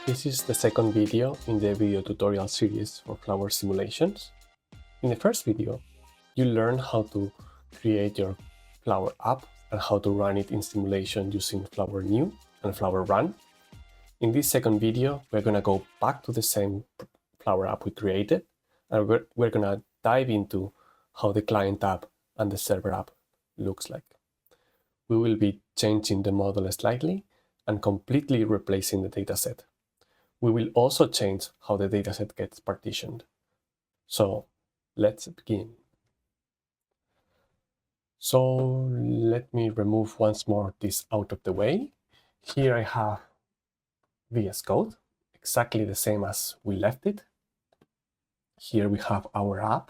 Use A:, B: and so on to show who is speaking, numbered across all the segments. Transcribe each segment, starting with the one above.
A: This is the second video in the video tutorial series for Flower simulations. In the first video, you learned how to create your Flower app and how to run it in simulation using Flower New and Flower Run. In this second video, we're going to go back to the same Flower app we created, and we're going to dive into how the client app and the server app looks like. We will be changing the model slightly and completely replacing the dataset. We will also change how the dataset gets partitioned. So let's begin. So let me remove once more this out of the way. Here I have VS Code, exactly the same as we left it. Here we have our app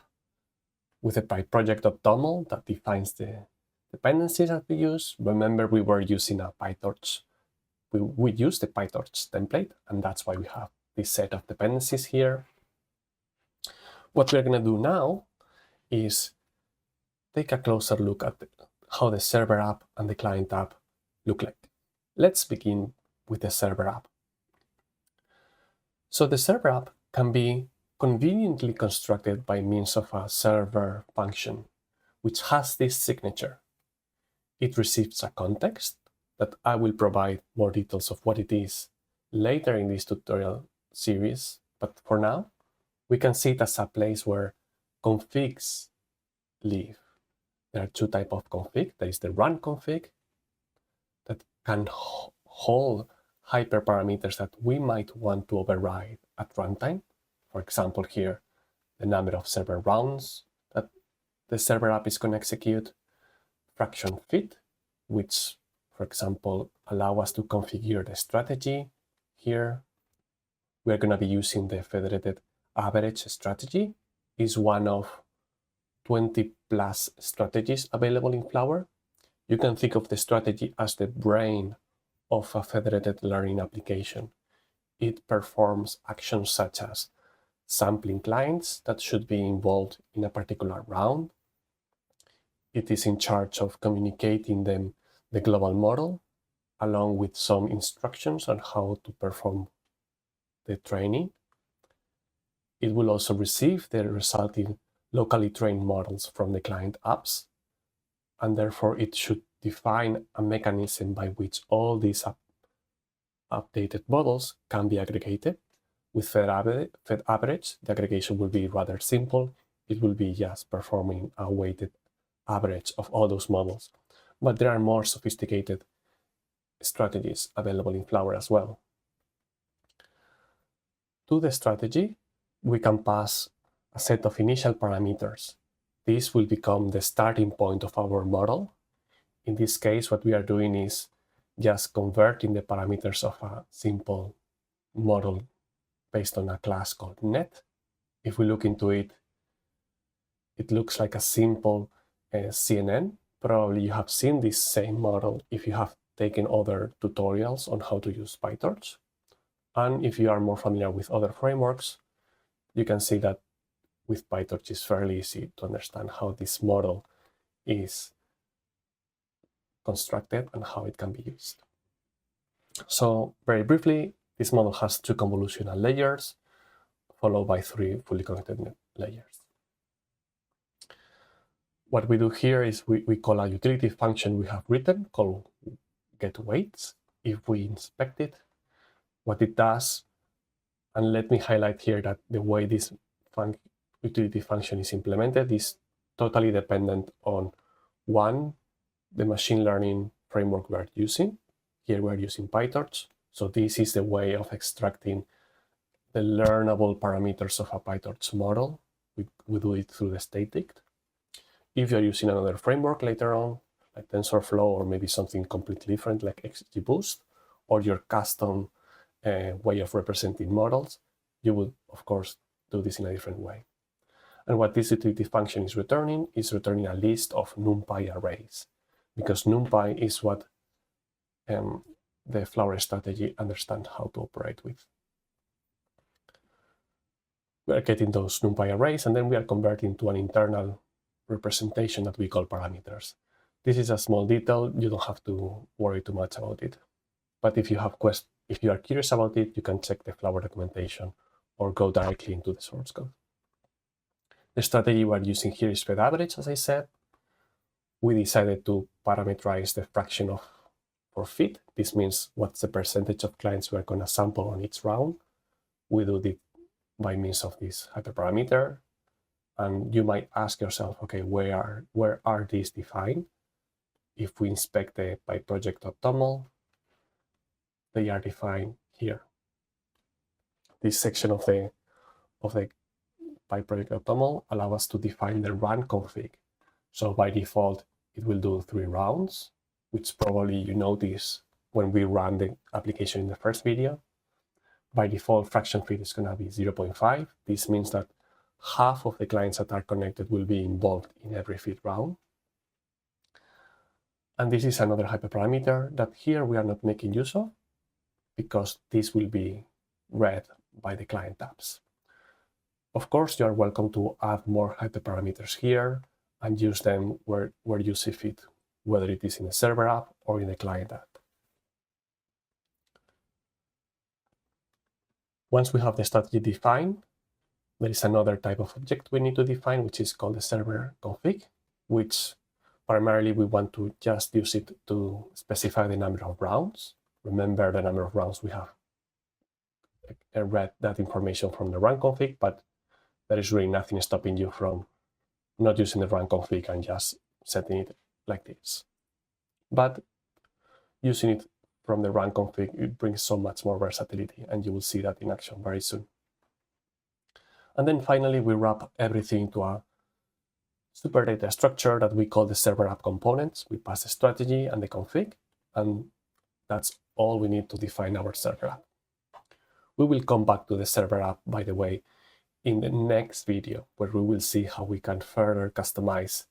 A: with a project.toml that defines the dependencies that we use. Remember, we were using a PyTorch. We use the PyTorch template, and that's why we have this set of dependencies here. What we're going to do now is take a closer look at how the server app and the client app look like. Let's begin with the server app. So the server app can be conveniently constructed by means of a server function, which has this signature. It receives a context that I will provide more details of what it is later in this tutorial series. But for now, we can see it as a place where configs live. There are two types of config. There is the run config that can hold hyperparameters that we might want to override at runtime. For example, here, the number of server rounds that the server app is going to execute. Fraction fit, which, for example, allow us to configure the strategy. Here, we're going to be using the federated average strategy. It's one of 20 plus strategies available in Flower. You can think of the strategy as the brain of a federated learning application. It performs actions such as sampling clients that should be involved in a particular round. It is in charge of communicating them the global model, along with some instructions on how to perform the training. It will also receive the resulting locally trained models from the client apps, and therefore it should define a mechanism by which all these updated models can be aggregated. With Fed average, the aggregation will be rather simple. It will be just performing a weighted average of all those models. But there are more sophisticated strategies available in Flower as well. To the strategy, we can pass a set of initial parameters. This will become the starting point of our model. In this case, what we are doing is just converting the parameters of a simple model based on a class called net. If we look into it, it looks like a simple CNN. Probably you have seen this same model if you have taken other tutorials on how to use PyTorch. And if you are more familiar with other frameworks, you can see that with PyTorch it's fairly easy to understand how this model is constructed and how it can be used. So very briefly, this model has two convolutional layers, followed by three fully connected layers. What we do here is we call a utility function we have written called getWeights. If we inspect it, what it does, and let me highlight here that the way this utility function is implemented is totally dependent on the machine learning framework we are using. Here we're using PyTorch. So this is the way of extracting the learnable parameters of a PyTorch model. We do it through the state-dict. If you're using another framework later on, like TensorFlow, or maybe something completely different like XGBoost, or your custom way of representing models, you would, of course, do this in a different way. And what this utility function is returning a list of NumPy arrays, because NumPy is what the Flower strategy understands how to operate with. We are getting those NumPy arrays, and then we are converting to an internal representation that we call parameters. This is a small detail. You don't have to worry too much about it. But if you have If you are curious about it, you can check the Flower documentation or go directly into the source code. The strategy we're using here is Fed average, as I said. We decided to parameterize the fraction of for fit. This means what's the percentage of clients we're going to sample on each round. We do it by means of this hyperparameter. And you might ask yourself, okay, where are these defined? If we inspect the by project.toml, they are defined here. This section of the by project.toml allow us to define the run config. So by default, it will do 3 rounds, which probably you notice when we run the application in the first video. By default, fraction fit is going to be 0.5. This means that half of the clients that are connected will be involved in every fit round. And this is another hyperparameter that here we are not making use of because this will be read by the client apps. Of course, you are welcome to add more hyperparameters here and use them where you see fit, whether it is in the server app or in the client app. Once we have the strategy defined, there is another type of object we need to define, which is called the server config, which primarily we want to just use it to specify the number of rounds. Remember the number of rounds we have read that information from the run config, but there is really nothing stopping you from not using the run config and just setting it like this. But using it from the run config, it brings so much more versatility, and you will see that in action very soon. And then finally, we wrap everything into a super data structure that we call the server app components. We pass the strategy and the config, and that's all we need to define our server app. We will come back to the server app, by the way, in the next video, where we will see how we can further customize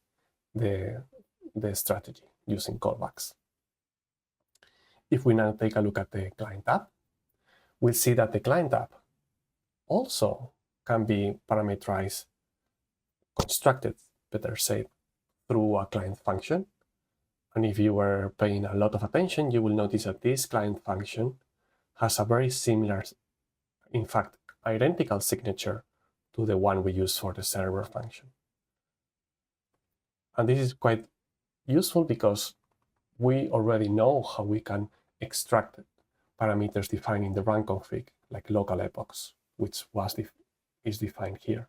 A: the strategy using callbacks. If we now take a look at the client app, we'll see that the client app also can be parameterized, constructed, better said, through a client function. And if you were paying a lot of attention, you will notice that this client function has a very similar, in fact, identical signature to the one we use for the server function. And this is quite useful because we already know how we can extract parameters defined in the run config, like local epochs, which is defined here.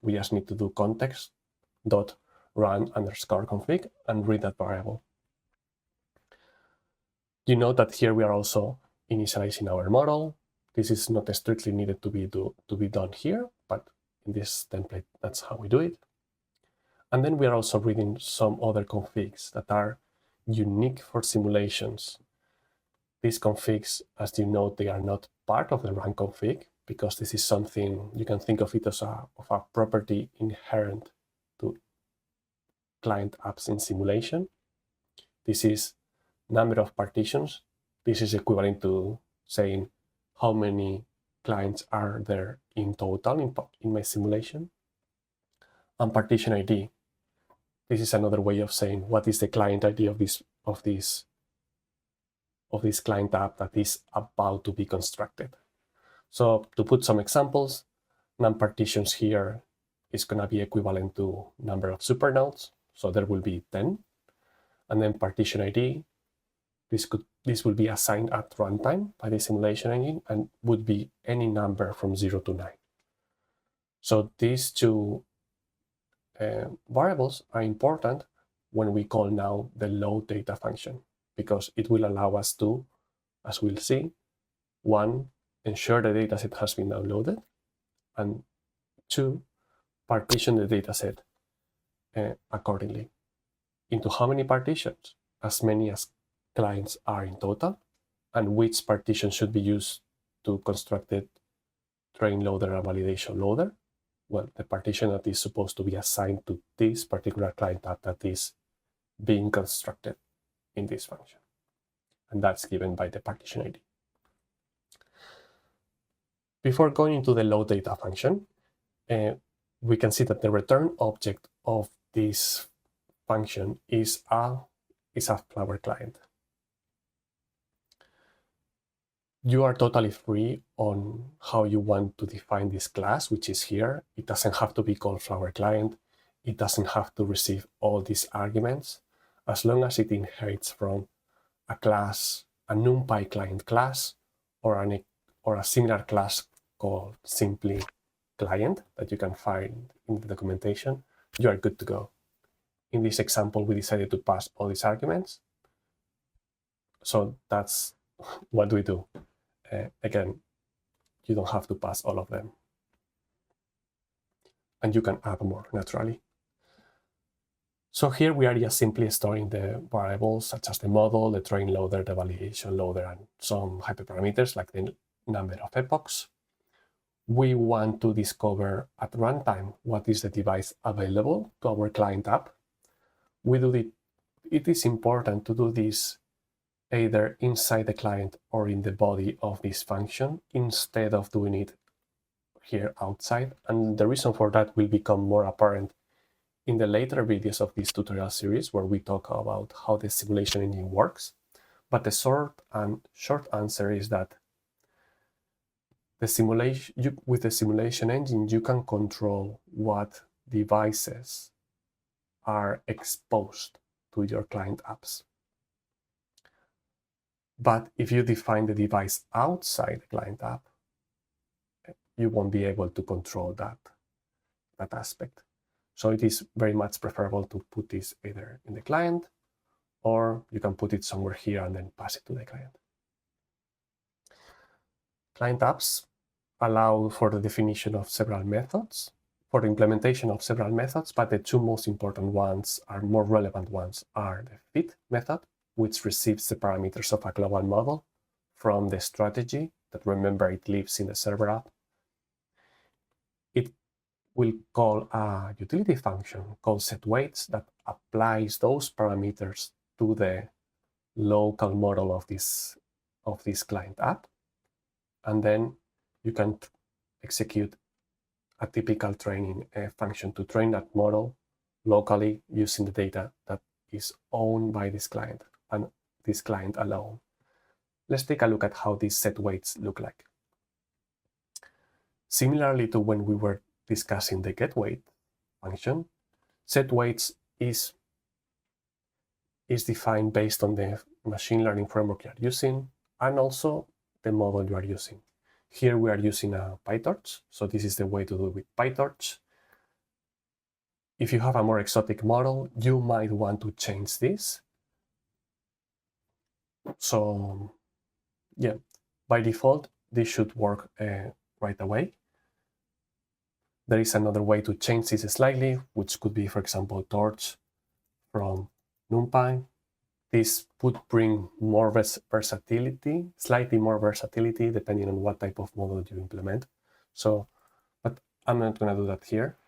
A: We just need to do context.run_config and read that variable. You know that here we are also initializing our model. This is not strictly needed to be done here, but in this template, that's how we do it. And then we are also reading some other configs that are unique for simulations. These configs, as you know, they are not part of the run config because this is something you can think of it as a property inherent to client apps in simulation. This is number of partitions. This is equivalent to saying how many clients are there in total in my simulation. And partition ID. This is another way of saying what is the client ID of this client app that is about to be constructed. So to put some examples, num-partitions here is going to be equivalent to number of supernodes. So there will be 10. And then partition ID, this will be assigned at runtime by the simulation engine and would be any number from 0 to 9. So these two variables are important when we call now the load data function, because it will allow us to, as we'll see, 1, ensure the dataset has been downloaded, and 2, partition the dataset accordingly. Into how many partitions? As many as clients are in total, and which partition should be used to construct the train loader and validation loader. Well, the partition that is supposed to be assigned to this particular client app that is being constructed in this function. And that's given by the partition ID. Before going into the load data function, we can see that the return object of this function is a Flower client. You are totally free on how you want to define this class, which is here. It doesn't have to be called Flower Client. It doesn't have to receive all these arguments. As long as it inherits from a class, a NumPy client class, or a similar class called simply client that you can find in the documentation, you are good to go. In this example, we decided to pass all these arguments. So that's what we do. Again, you don't have to pass all of them. And you can add more naturally. So here we are just simply storing the variables such as the model, the train loader, the validation loader, and some hyperparameters like the number of epochs. We want to discover at runtime what is the device available to our client app. It is important to do this either inside the client or in the body of this function instead of doing it here outside. And the reason for that will become more apparent in the later videos of this tutorial series where we talk about how the simulation engine works. But the short answer is that with the simulation engine, you can control what devices are exposed to your client apps. But if you define the device outside the client app, you won't be able to control that aspect. So it is very much preferable to put this either in the client, or you can put it somewhere here and then pass it to the client. Client apps allow for the definition of several methods, for the implementation of several methods, but the two most important ones, are more relevant ones, are the fit method, which receives the parameters of a global model from the strategy that, remember, it lives in the server app. It will call a utility function called setWeights that applies those parameters to the local model of this client app. And then you can execute a typical training function to train that model locally using the data that is owned by this client and this client alone. Let's take a look at how these set weights look like. Similarly to when we were discussing the getWeight function, set weights is defined based on the machine learning framework you are using and also the model you are using. Here we are using a PyTorch, so this is the way to do it with PyTorch. If you have a more exotic model, you might want to change this. So yeah, by default, this should work right away. There is another way to change this slightly, which could be, for example, torch from NumPy. This would bring more versatility, slightly more versatility, depending on what type of model you implement. So, but I'm not going to do that here,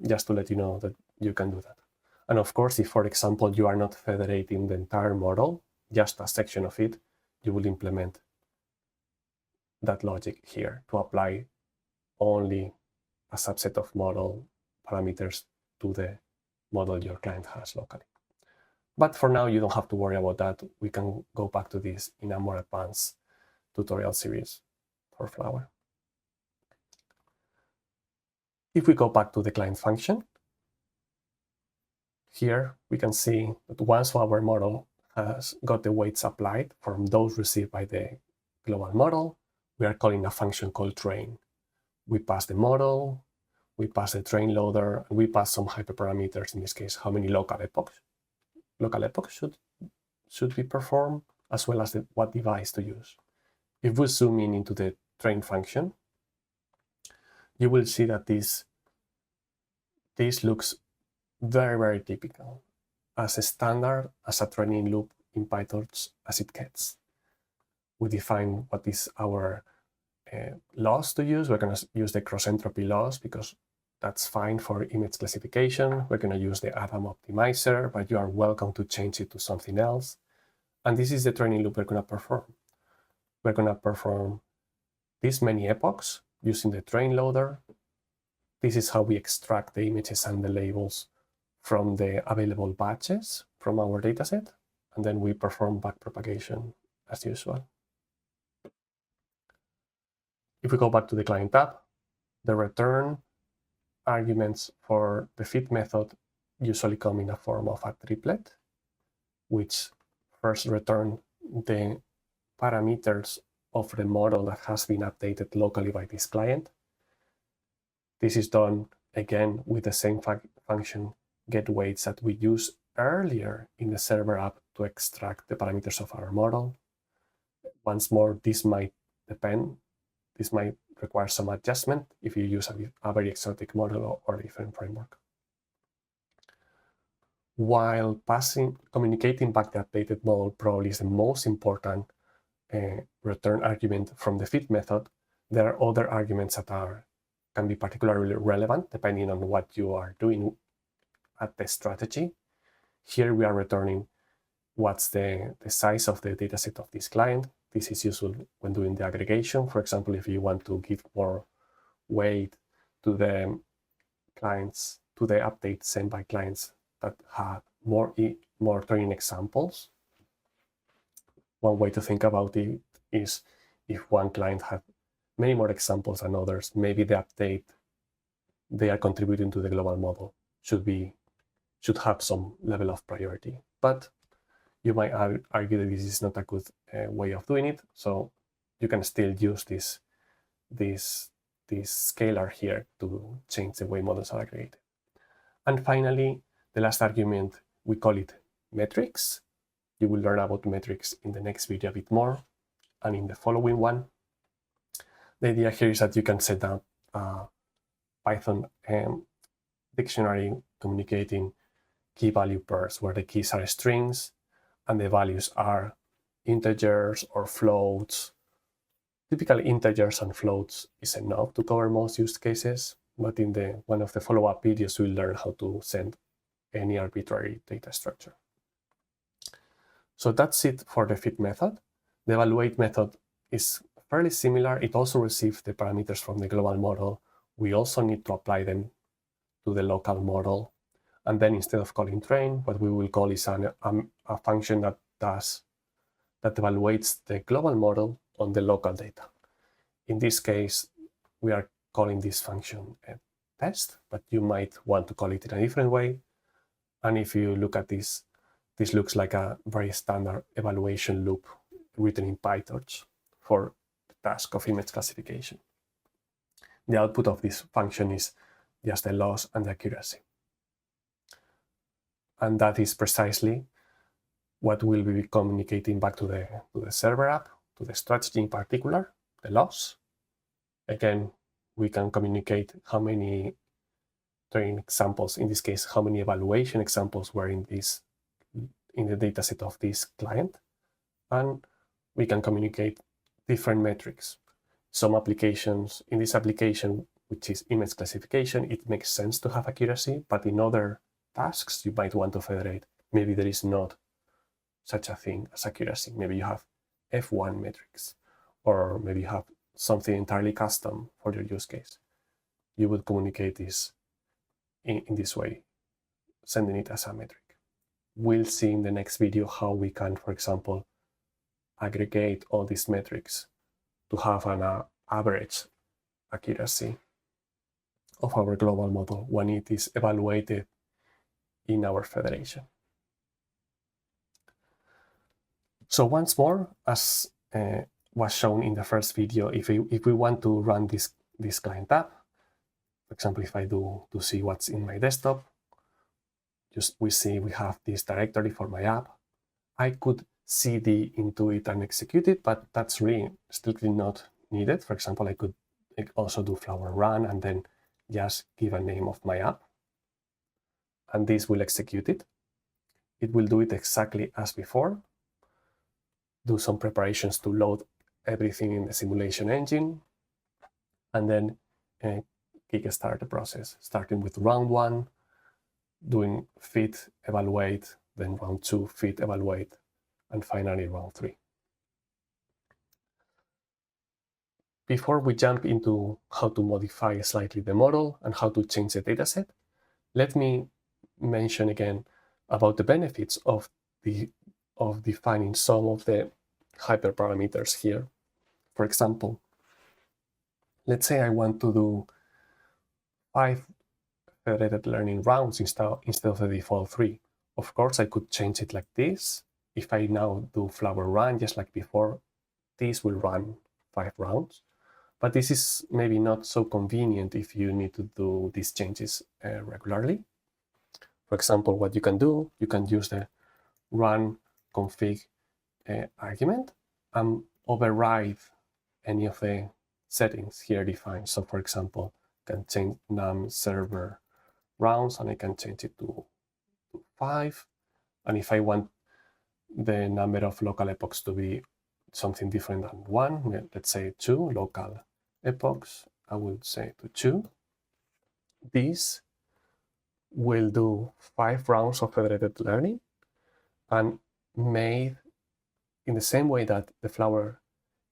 A: just to let you know that you can do that. And of course, if, for example, you are not federating the entire model, just a section of it, you will implement that logic here to apply only a subset of model parameters to the model your client has locally. But for now, you don't have to worry about that. We can go back to this in a more advanced tutorial series for Flower. If we go back to the client function, here we can see that once our model has got the weights applied from those received by the global model, we are calling a function called train. We pass the model, we pass the train loader, and we pass some hyperparameters, in this case, how many local epochs should be performed, as well as what device to use. If we zoom in into the train function, you will see that this looks very, very typical, as a standard, as a training loop in PyTorch as it gets. We define what is our loss to use. We're going to use the cross-entropy loss because that's fine for image classification. We're going to use the Adam optimizer, but you are welcome to change it to something else. And this is the training loop we're going to perform. We're going to perform this many epochs using the train loader. This is how we extract the images and the labels from the available batches from our dataset. And then we perform backpropagation as usual. If we go back to the client tab, the return arguments for the fit method usually come in a form of a triplet, which first return the parameters of the model that has been updated locally by this client. This is done again with the same function getWeights that we used earlier in the server app to extract the parameters of our model. Once more, this might depend. This might require some adjustment if you use a very exotic model or a different framework. While communicating back the updated model probably is the most important return argument from the fit method, there are other arguments that can be particularly relevant depending on what you are doing at the strategy. Here we are returning what's the size of the dataset of this client. This is useful when doing the aggregation. For example, if you want to give more weight to the clients, to the updates sent by clients that have more training examples. One way to think about it is if one client has many more examples than others, maybe the update they are contributing to the global model should have some level of priority. But you might argue that this is not a good way of doing it, so you can still use this scalar here to change the way models are aggregated. And finally, the last argument, we call it metrics. You will learn about metrics in the next video a bit more, and in the following one. The idea here is that you can set up a Python dictionary communicating key value pairs, where the keys are strings and the values are integers or floats. Typically, integers and floats is enough to cover most use cases, but in one of the follow-up videos, we'll learn how to send any arbitrary data structure. So that's it for the fit method. The evaluate method is fairly similar. It also receives the parameters from the global model. We also need to apply them to the local model. And then instead of calling train, what we will call is a function that evaluates the global model on the local data. In this case, we are calling this function a test, but you might want to call it in a different way. And if you look at this, this looks like a very standard evaluation loop written in PyTorch for the task of image classification. The output of this function is just the loss and the accuracy. And that is precisely what we'll be communicating back to the server app, to the strategy in particular, the loss. Again, we can communicate how many training examples, in this case, how many evaluation examples were in the dataset of this client. And we can communicate different metrics. Some applications, in this application, which is image classification, it makes sense to have accuracy, but in other tasks you might want to federate. Maybe there is not such a thing as accuracy. Maybe you have F1 metrics, or maybe you have something entirely custom for your use case. You would communicate this in this way, sending it as a metric. We'll see in the next video how we can, for example, aggregate all these metrics to have an average accuracy of our global model when it is evaluated in our federation. So once more, as was shown in the first video, if we want to run this client app, for example, if I do to see what's in my desktop, we see we have this directory for my app. I could cd into it and execute it, but that's really strictly not needed. For example, I could also do flower run and then just give a name of my app, and this will execute it. It will do it exactly as before, do some preparations to load everything in the simulation engine, and then kickstart the process, starting with round 1, doing fit, evaluate, then round 2, fit, evaluate, and finally round 3. Before we jump into how to modify slightly the model and how to change the dataset, let me mention again about the benefits of defining some of the hyperparameters here. For example, Let's say I want to do 5 federated learning rounds instead of the default 3. Of course, I could change it like this. If I now do flower run, just like before, this will run 5 rounds. But this is maybe not so convenient if you need to do these changes regularly. For example, what you can do, you can use the run config argument and override any of the settings here defined. So for example, I can change num server rounds and I can change it to 5. And if I want the number of local epochs to be something different than 1, let's say 2 local epochs, I will say to 2. This will do 5 rounds of federated learning and made in the same way that the Flower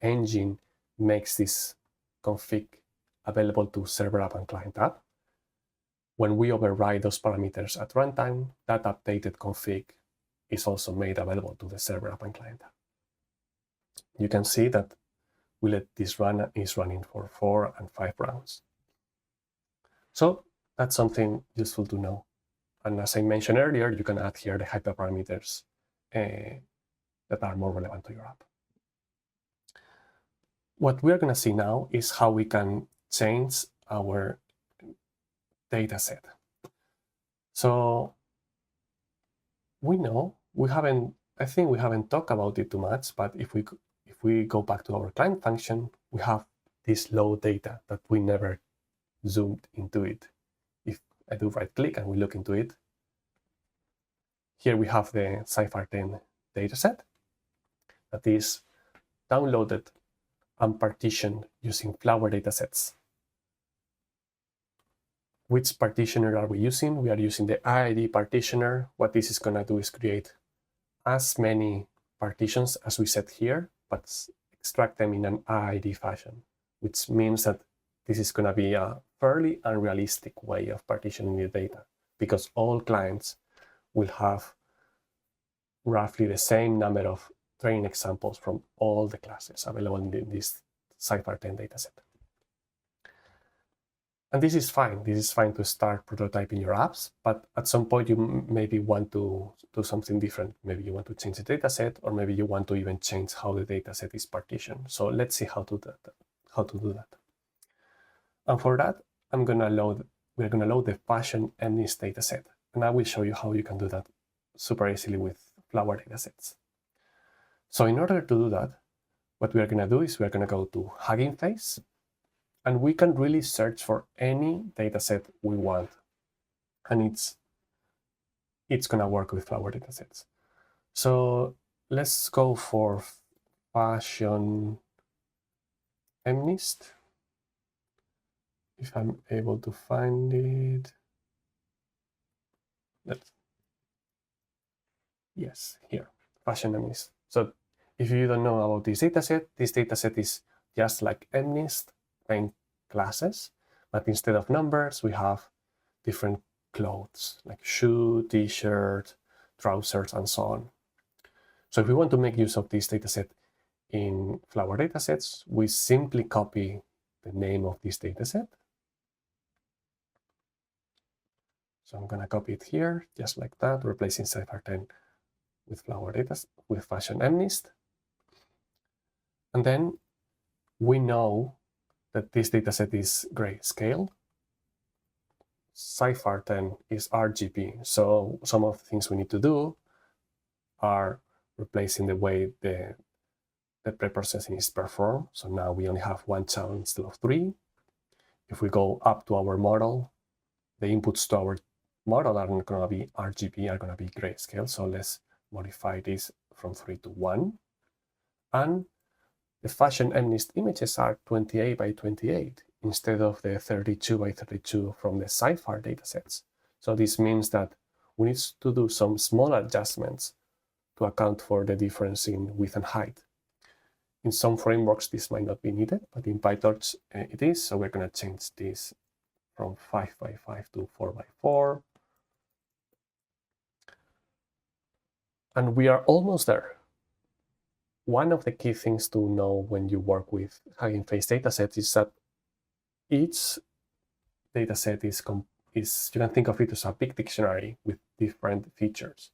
A: engine makes this config available to ServerApp and ClientApp. When we override those parameters at runtime, that updated config is also made available to the ServerApp and ClientApp. You can see that we let this run is running for 4 and 5 rounds. So that's something useful to know. And as I mentioned earlier, you can add here the hyperparameters that are more relevant to your app. What we're going to see now is how we can change our data set. So we know I think we haven't talked about it too much, but if we go back to our client function, we have this load data that we never zoomed into it. If I do right click and we look into it, here we have the CIFAR 10 dataset that is downloaded and partitioned using Flower datasets. Which partitioner are we using? We are using the IID partitioner. What this is going to do is create as many partitions as we set here, but extract them in an IID fashion, which means that this is going to be a fairly unrealistic way of partitioning the data, because all clients will have roughly the same number of training examples from all the classes available in this CIFAR 10 dataset. And this is fine. This is fine to start prototyping your apps, but at some point you maybe want to do something different. Maybe you want to change the dataset, or maybe you want to even change how the dataset is partitioned. So let's see how to do that. And for that, we're gonna load the fashion MNIST dataset, and I will show you how you can do that super easily with Flower datasets. So in order to do that, what we are gonna do is we are gonna go to Hugging Face, and we can really search for any dataset we want, and it's gonna work with Flower datasets. So let's go for fashion MNIST. If I'm able to find it. Yes, here, fashion MNIST. So if you don't know about this dataset is just like MNIST, 10 classes, but instead of numbers, we have different clothes like shoe, t-shirt, trousers, and so on. So if we want to make use of this dataset in Flower datasets, we simply copy the name of this dataset. So I'm going to copy it here, just like that, replacing CIFAR 10 with Flower datas with fashion MNIST. And then we know that this dataset is grayscale. CIFAR 10 is RGB. So some of the things we need to do are replacing the way the preprocessing is performed. So now we only have 1 channel instead of 3. If we go up to our model, the inputs to our model are not going to be RGB, are going to be grayscale. So let's modify this from 3 to 1. And the fashion MNIST images are 28 by 28 instead of the 32 by 32 from the CIFAR datasets. So this means that we need to do some small adjustments to account for the difference in width and height. In some frameworks, this might not be needed, but in PyTorch it is. So we're going to change this from 5 by 5 to 4 by 4. And we are almost there. One of the key things to know when you work with Hugging Face datasets is that each dataset is you can think of it as a big dictionary with different features.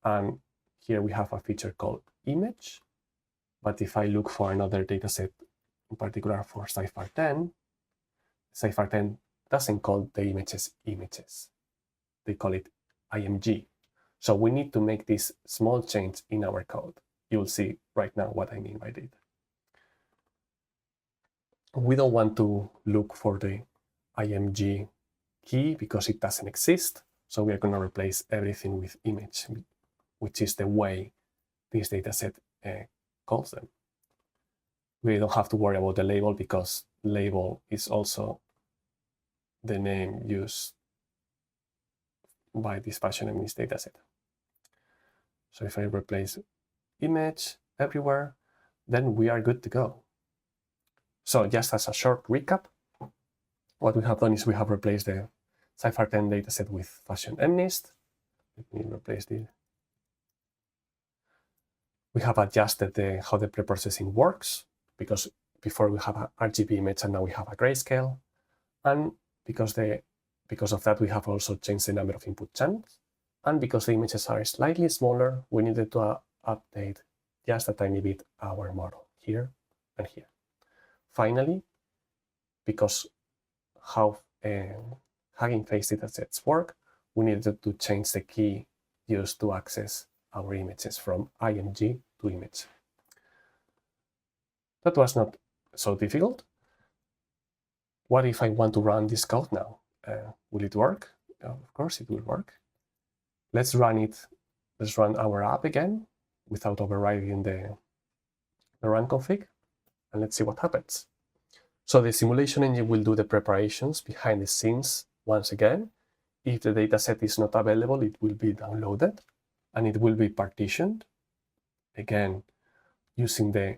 A: And here we have a feature called image. But if I look for another dataset, in particular for Cypher10, Cypher10 doesn't call the images images. They call it IMG. So we need to make this small change in our code. You'll see right now what I mean by that. We don't want to look for the IMG key because it doesn't exist. So we are going to replace everything with image, which is the way this dataset calls them. We don't have to worry about the label because label is also the name used by this fashion in this dataset. So if I replace image everywhere, then we are good to go. So just as a short recap, what we have done is we have replaced the Cypher10 dataset with fashion MNIST. Let me replace this. We have adjusted how the preprocessing works, because before we have a RGB image and now we have a grayscale. And because of that, we have also changed the number of input channels. And because the images are slightly smaller, we needed to update just a tiny bit our model here and here. Finally, because how Hugging Face datasets work, we needed to change the key used to access our images from IMG to image. That was not so difficult. What if I want to run this code now? Will it work? Of course it will work. Let's run it. Let's run our app again without overriding the run config, and let's see what happens. So the simulation engine will do the preparations behind the scenes once again. If the dataset is not available, it will be downloaded and it will be partitioned, again, using the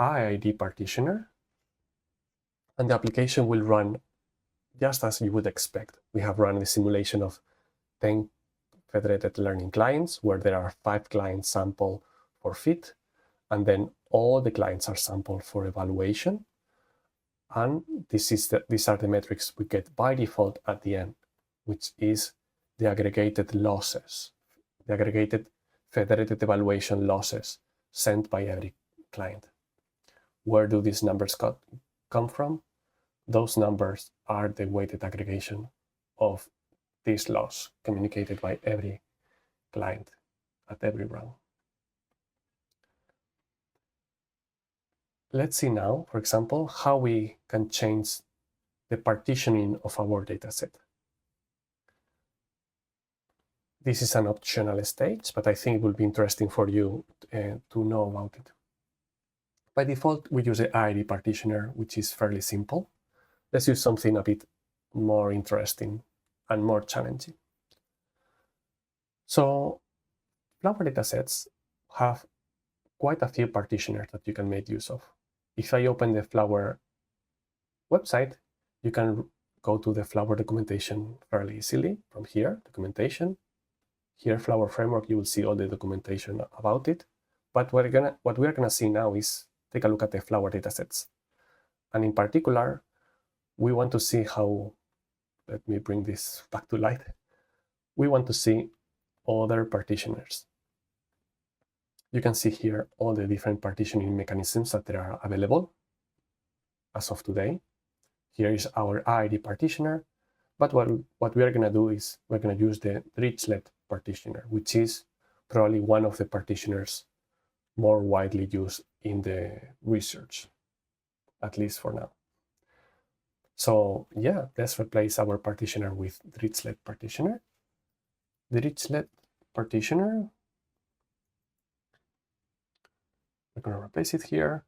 A: IID partitioner. And the application will run just as you would expect. We have run the simulation of 10 Federated Learning clients, where there are 5 clients sampled for fit, and then all the clients are sampled for evaluation. And these are the metrics we get by default at the end, which is the aggregated losses, the aggregated federated evaluation losses sent by every client. Where do these numbers come from? Those numbers are the weighted aggregation of this loss communicated by every client at every run. Let's see now, for example, how we can change the partitioning of our dataset. This is an optional stage, but I think it will be interesting for you to know about it. By default, we use the IID partitioner, which is fairly simple. Let's use something a bit more interesting and more challenging. So Flower datasets have quite a few partitioners that you can make use of. If I open the Flower website, you can go to the Flower documentation fairly easily from here, documentation. Here, Flower Framework, you will see all the documentation about it. But what we are gonna see now is take a look at the Flower datasets. And in particular, we want to see how, let me bring this back to light. We want to see other partitioners. You can see here all the different partitioning mechanisms that are available as of today. Here is our IID partitioner, but what we are going to do is we're going to use the Dirichlet partitioner, which is probably one of the partitioners more widely used in the research, at least for now. So yeah, let's replace our partitioner with Dirichlet partitioner. Dirichlet partitioner, we're going to replace it here.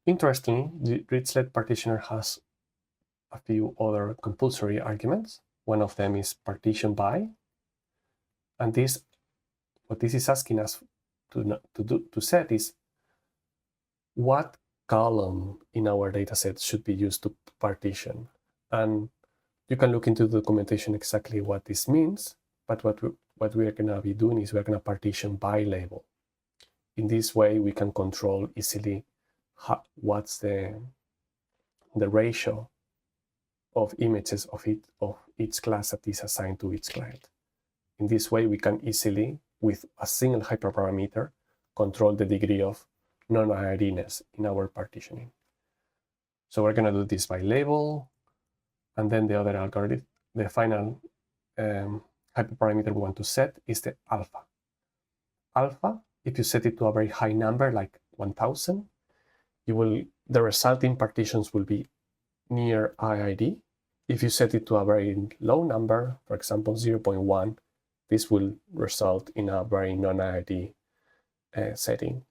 A: Interestingly, the Dirichlet partitioner has a few other compulsory arguments. One of them is partition by, and what this is asking us to set is what column in our dataset should be used to partition. And you can look into the documentation exactly what this means, but what we are going to be doing is we're going to partition by label. In this way, we can control easily what's the ratio of images of each class that is assigned to each client. In this way, we can easily, with a single hyperparameter, control the degree of non-IIDness in our partitioning. So we're going to do this by label, and then the other algorithm, the final hyperparameter we want to set is the alpha. Alpha, if you set it to a very high number, like 1000, the resulting partitions will be near IID. If you set it to a very low number, for example, 0.1, this will result in a very non-IID setting.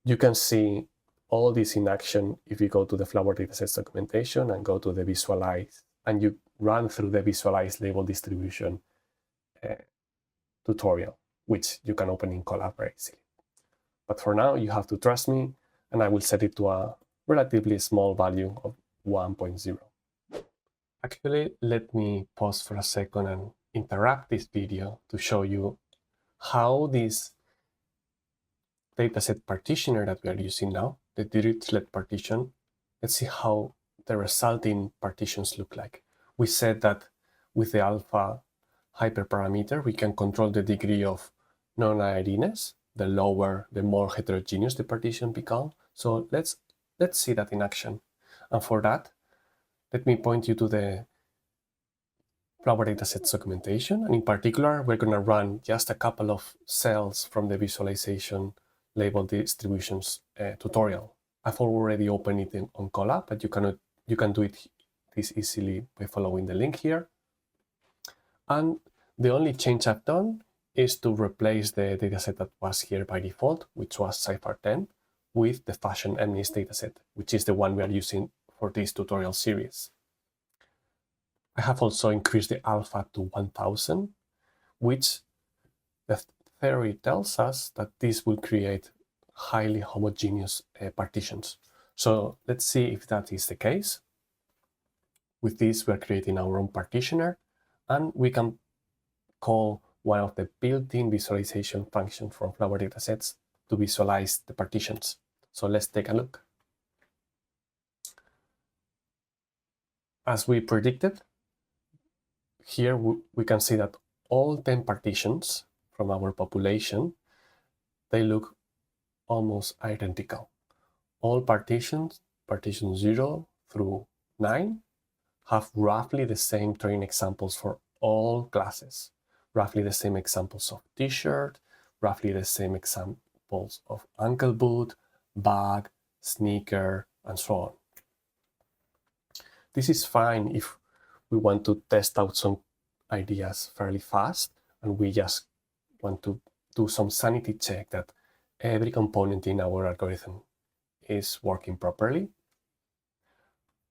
A: You can see all this in action if you go to the Flower Datasets documentation and go to the visualize, and you run through the visualize label distribution tutorial, which you can open in Colab very easily. But for now, you have to trust me, and I will set it to a relatively small value of 1.0. Actually, let me pause for a second and interrupt this video to show you how this dataset partitioner that we are using now, the derives partition, let's see how the resulting partitions look like. We said that with the alpha hyperparameter, we can control the degree of non-IIDness. The lower, the more heterogeneous the partition become. So let's see that in action. And for that, let me point you to the Flower Datasets documentation. And in particular, we're going to run just a couple of cells from the visualization label distributions tutorial. I've already opened it on Colab, but you can do this easily by following the link here. And the only change I've done is to replace the dataset that was here by default, which was Cypher 10, with the Fashion MNIST dataset, which is the one we are using for this tutorial series. I have also increased the alpha to 1000, which the theory tells us that this will create highly homogeneous partitions. So let's see if that is the case. With this, we're creating our own partitioner, and we can call one of the built-in visualization functions from Flower Datasets to visualize the partitions. So let's take a look. As we predicted, here we can see that all 10 partitions from our population, they look almost identical. All partitions, partition 0 through 9, have roughly the same training examples for all classes. Roughly the same examples of t-shirt, roughly the same examples of ankle boot, bag, sneaker, and so on. This is fine if we want to test out some ideas fairly fast and we just want to do some sanity check that every component in our algorithm is working properly.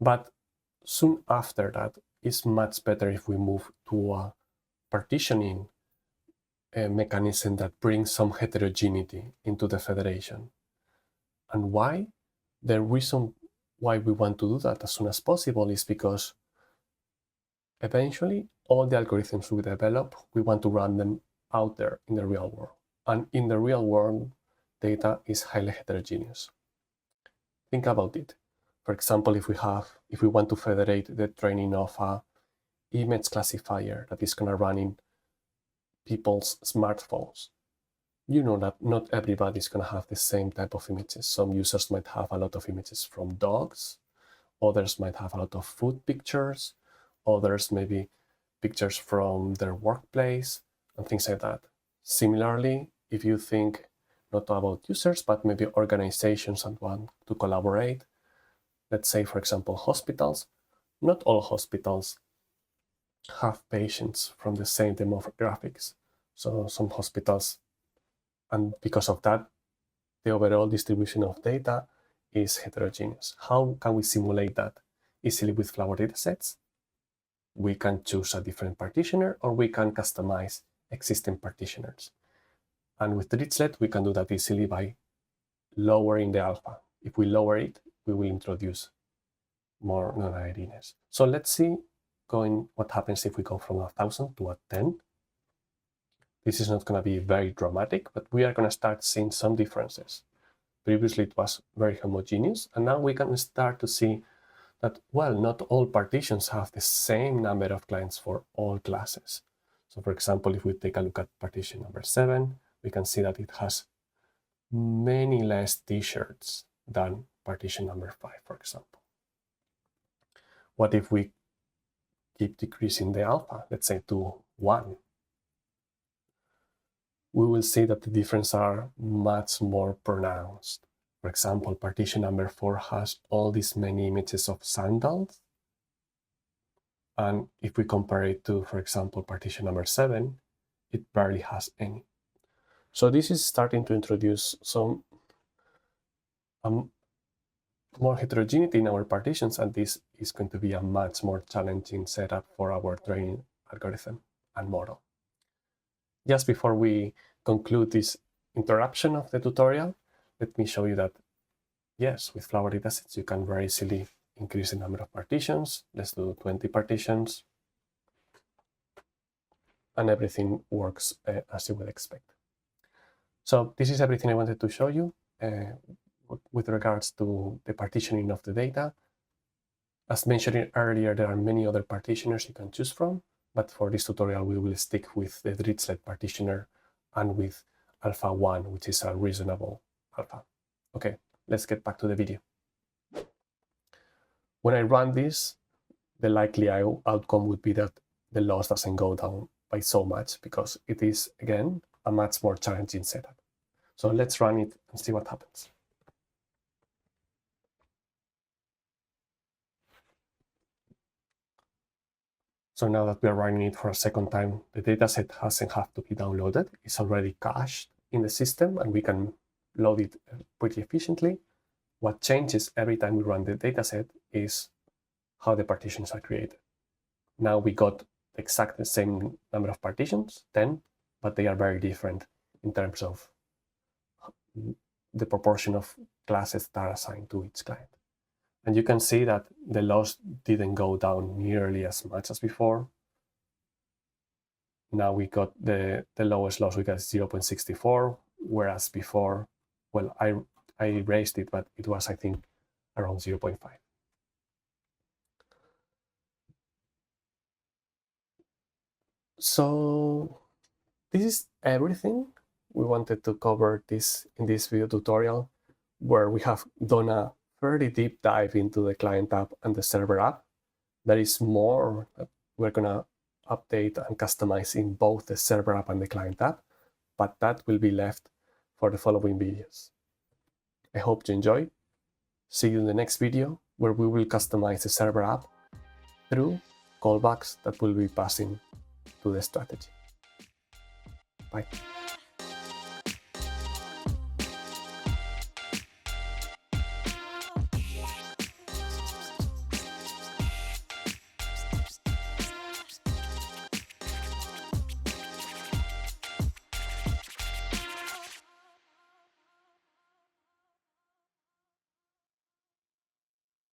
A: But soon after that, it's much better if we move to a partitioning mechanism that brings some heterogeneity into the federation. And why? The reason why we want to do that as soon as possible is because eventually all the algorithms we develop, we want to run them out there in the real world. And in the real world, data is highly heterogeneous. Think about it. For example, if we want to federate the training of a image classifier that is going to run in people's smartphones, you know that not everybody is going to have the same type of images. Some users might have a lot of images from dogs, others might have a lot of food pictures, others maybe pictures from their workplace and things like that. Similarly, if you think not about users, but maybe organizations and want to collaborate, let's say, for example, hospitals, not all hospitals have patients from the same demographics. So some hospitals, and because of that, the overall distribution of data is heterogeneous. How can we simulate that easily with Flower Datasets? We can choose a different partitioner, or we can customize existing partitioners. And with Dirichlet, we can do that easily by lowering the alpha. If we lower it, we will introduce more non-IIDness. So let's see what happens if we go from 1000 to a 10. This is not going to be very dramatic, but we are going to start seeing some differences. Previously, it was very homogeneous, and now we can start to see that, well, not all partitions have the same number of clients for all classes. So for example, if we take a look at partition number 7, we can see that it has many less t-shirts than partition number 5, for example. What if we keep decreasing the alpha, let's say to 1? We will see that the differences are much more pronounced. For example, partition number 4 has all these many images of sandals. And if we compare it to, for example, partition number 7, it barely has any. So this is starting to introduce some more heterogeneity in our partitions, and this is going to be a much more challenging setup for our training algorithm and model. Just before we conclude this interruption of the tutorial, let me show you that, yes, with Flower datasets, you can very easily increase the number of partitions. Let's do 20 partitions. And everything works as you would expect. So this is everything I wanted to show you with regards to the partitioning of the data. As mentioned earlier, there are many other partitioners you can choose from, but for this tutorial, we will stick with the Dirichlet partitioner and with alpha 1, which is a reasonable alpha. Okay, let's get back to the video. When I run this, the likely outcome would be that the loss doesn't go down by so much, because it is, again, a much more challenging setup. So let's run it and see what happens. So now that we are running it for a second time, the dataset doesn't have to be downloaded. It's already cached in the system, and we can load it pretty efficiently. What changes every time we run the dataset is how the partitions are created. Now we got exactly the same number of partitions, 10, but they are very different in terms of the proportion of classes that are assigned to each client. And you can see that the loss didn't go down nearly as much as before. Now we got the lowest loss, we got 0.64, whereas before, well, I raised it, but it was, I think, around 0.5. So this is everything we wanted to cover in this video tutorial, where we have done a fairly deep dive into the client app and the server app. There is more that we're going to update and customize in both the server app and the client app, but that will be left for the following videos. I hope you enjoy. See you in the next video, where we will customize the server app through callbacks that will be passing to the strategy. Bye.